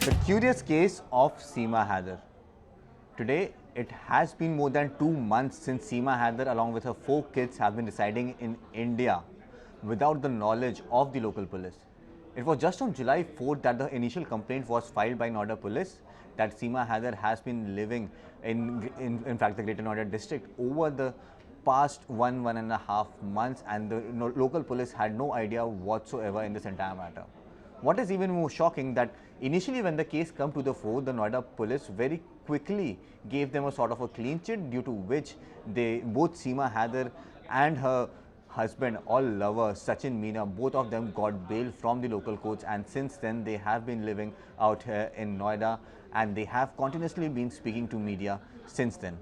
The curious case of Seema Haider. Today, it has been more than 2 months since Seema Haider, along with her 4 kids, have been residing in India without the knowledge of the local police. It was just on July 4th that the initial complaint was filed by Noida police that Seema Haider has been living in fact, the Greater Noida district over the past 1.5 months, and the local police had no idea whatsoever in this entire matter. What is even more shocking that initially when the case came to the fore, the Noida police very quickly gave them a sort of a clean chit, due to which both Seema Haider and her husband, all lover Sachin Meena, both of them got bail from the local courts, and since then they have been living out here in Noida, and they have continuously been speaking to media since then.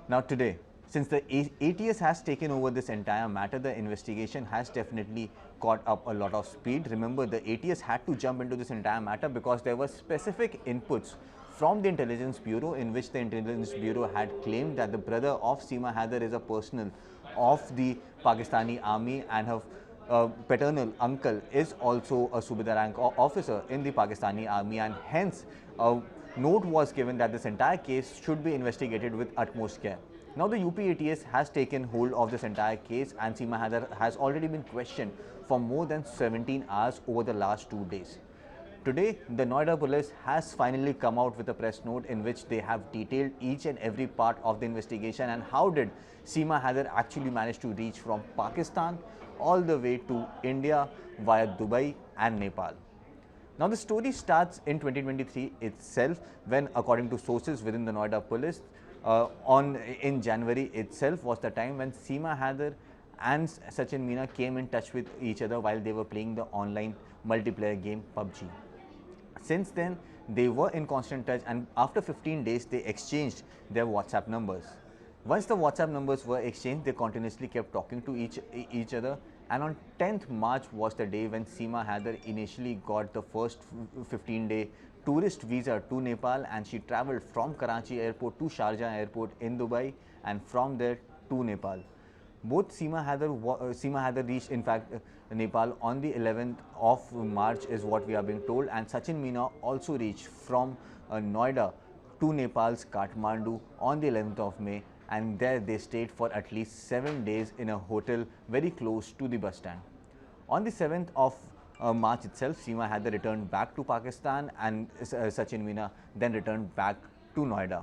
Now today, since the ATS has taken over this entire matter, the investigation has definitely caught up a lot of speed. Remember, the ATS had to jump into this entire matter because there were specific inputs from the Intelligence Bureau, in which the Intelligence Bureau had claimed that the brother of Seema Haider is a personnel of the Pakistani army, and her paternal uncle is also a Subedar rank officer in the Pakistani army, and hence a note was given that this entire case should be investigated with utmost care. Now the UP ATS has taken hold of this entire case, and Seema Haider has already been questioned for more than 17 hours over the last 2 days. Today, the Noida police has finally come out with a press note in which they have detailed each and every part of the investigation and how did Seema Haider actually manage to reach from Pakistan all the way to India via Dubai and Nepal. Now the story starts in 2023 itself, when, according to sources within the Noida police, in January itself was the time when Seema Haider and Sachin Meena came in touch with each other while they were playing the online multiplayer game PUBG. Since then, they were in constant touch, and after 15 days, they exchanged their WhatsApp numbers. Once the WhatsApp numbers were exchanged, they continuously kept talking to each other, and on 10th March was the day when Seema Haider initially got the first 15-day tourist visa to Nepal, and she travelled from Karachi airport to Sharjah airport in Dubai, and from there to Nepal. Both Seema Haider reached, in fact, Nepal on the 11th of March is what we are being told, and Sachin Meena also reached from Noida to Nepal's Kathmandu on the 11th of May, and there they stayed for at least 7 days in a hotel very close to the bus stand. On the 7th of March itself, Seema Haider returned back to Pakistan, and Sachin Meena then returned back to Noida.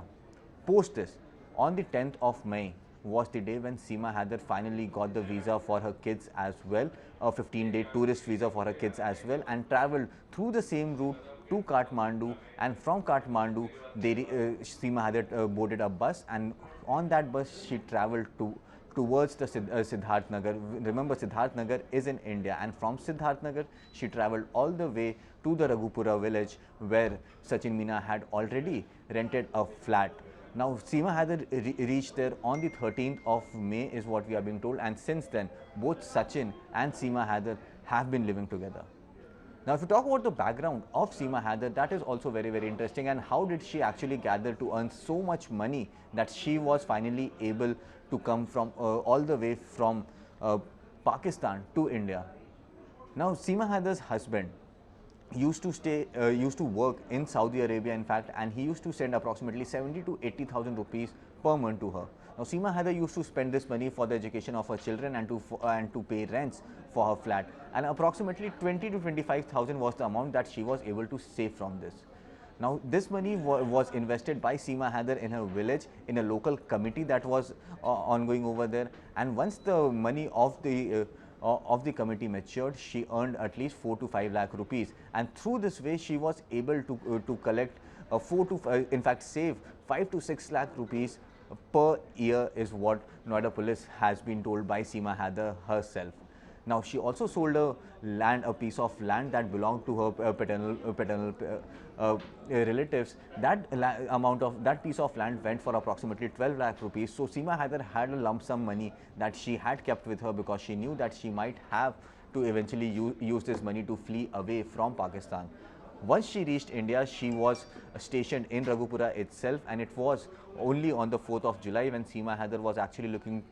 Post this, on the 10th of May, was the day when Seema Haider finally got the visa for her kids as well, a 15-day tourist visa for her kids as well, and travelled through the same route to Kathmandu, and from Kathmandu, Seema Haider boarded a bus, and on that bus she travelled towards the Siddharth Nagar. Remember, Siddharth Nagar is in India, and from Siddharth Nagar she travelled all the way to the Raghupura village, where Sachin Meena had already rented a flat. Now, Seema Haider reached there on the 13th of May is what we are being told, and since then, both Sachin and Seema Haider have been living together. Now, if you talk about the background of Seema Haider, that is also very, very interesting, and how did she actually gather to earn so much money that she was finally able to come from all the way from Pakistan to India. Now, Seema Haider's husband used to work in Saudi Arabia, in fact, and he used to send approximately 70 to 80,000 rupees per month to her. Now, Seema Haider used to spend this money for the education of her children and to pay rents for her flat, and approximately 20 to 25,000 was the amount that she was able to save from this. Now, this money was invested by Seema Haider in her village in a local committee that was ongoing over there, and once the money of the committee matured, she earned at least 4 to 5 lakh rupees, and through this way she was able to collect in fact save 5 to 6 lakh rupees per year is what Noida police has been told by Seema Haider herself. Now, she also sold a piece of land that belonged to her paternal relatives. That piece of land went for approximately 12 lakh rupees. So, Seema Haider had a lump sum money that she had kept with her because she knew that she might have to eventually use this money to flee away from Pakistan. Once she reached India, she was stationed in Raghupura itself, and it was only on the 4th of July when Seema Haider was actually looking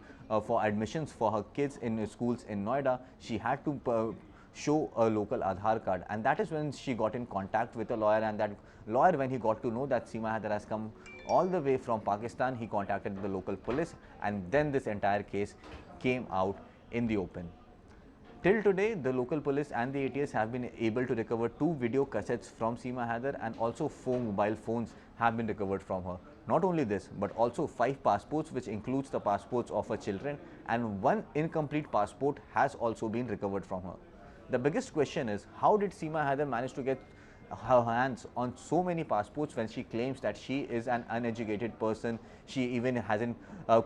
for admissions for her kids in schools in Noida. She had to show a local Aadhaar card, and that is when she got in contact with a lawyer, and that lawyer, when he got to know that Seema Haider has come all the way from Pakistan, he contacted the local police, and then this entire case came out in the open. Till today, the local police and the ATS have been able to recover 2 video cassettes from Seema Haider, and also 4 mobile phones have been recovered from her. Not only this, but also 5 passports, which includes the passports of her children, and 1 incomplete passport has also been recovered from her. The biggest question is, how did Seema Haider manage to get her hands on so many passports when she claims that she is an uneducated person? She even hasn't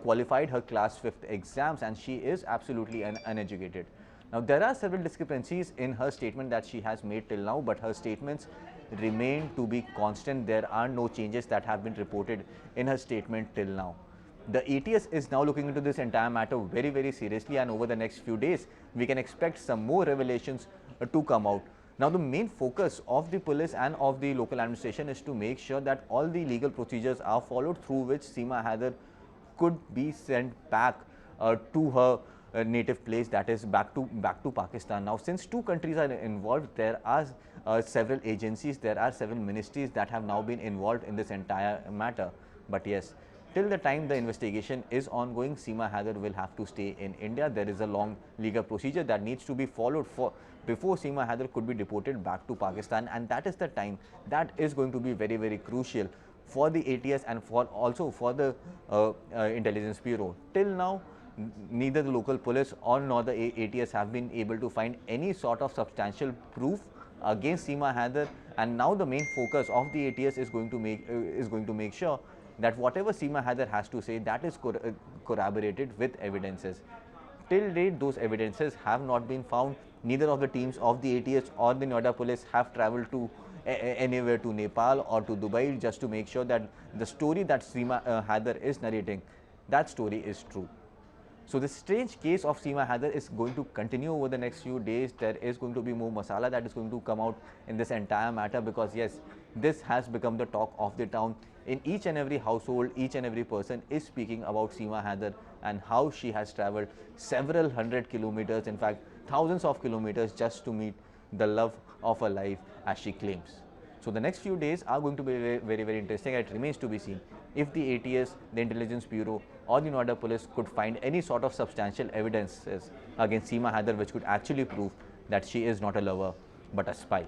qualified her class 5th exams, and she is absolutely uneducated. Now, there are several discrepancies in her statement that she has made till now, but her statements remain to be constant. There are no changes that have been reported in her statement till now. The ATS is now looking into this entire matter very, very seriously, and over the next few days, we can expect some more revelations to come out. Now, the main focus of the police and of the local administration is to make sure that all the legal procedures are followed, through which Seema Haider could be sent back to her native place, that is back to Pakistan. Now, since 2 countries are involved, there are several agencies, there are several ministries that have now been involved in this entire matter. But yes, till the time the investigation is ongoing, Seema Haider will have to stay in India. There is a long legal procedure that needs to be followed before Seema Haider could be deported back to Pakistan, and that is the time that is going to be very, very crucial for the ATS and also for the Intelligence Bureau. Till now, neither the local police or nor the ATS have been able to find any sort of substantial proof against Seema Haider, and now the main focus of the ATS is going to make sure that whatever Seema Haider has to say, that is corroborated with evidences. Till date, those evidences have not been found. Neither of the teams of the ATS or the Noida police have travelled to anywhere to Nepal or to Dubai just to make sure that the story that Seema Haider is narrating, that story is true. So, the strange case of Seema Haider is going to continue over the next few days. There is going to be more masala that is going to come out in this entire matter, because yes, this has become the talk of the town. In each and every household, each and every person is speaking about Seema Haider and how she has travelled several hundred kilometers, in fact thousands of kilometers, just to meet the love of her life, as she claims. So, the next few days are going to be very, very interesting. It remains to be seen if the ATS, the Intelligence Bureau or the Noida police could find any sort of substantial evidences against Seema Haider which could actually prove that she is not a lover but a spy.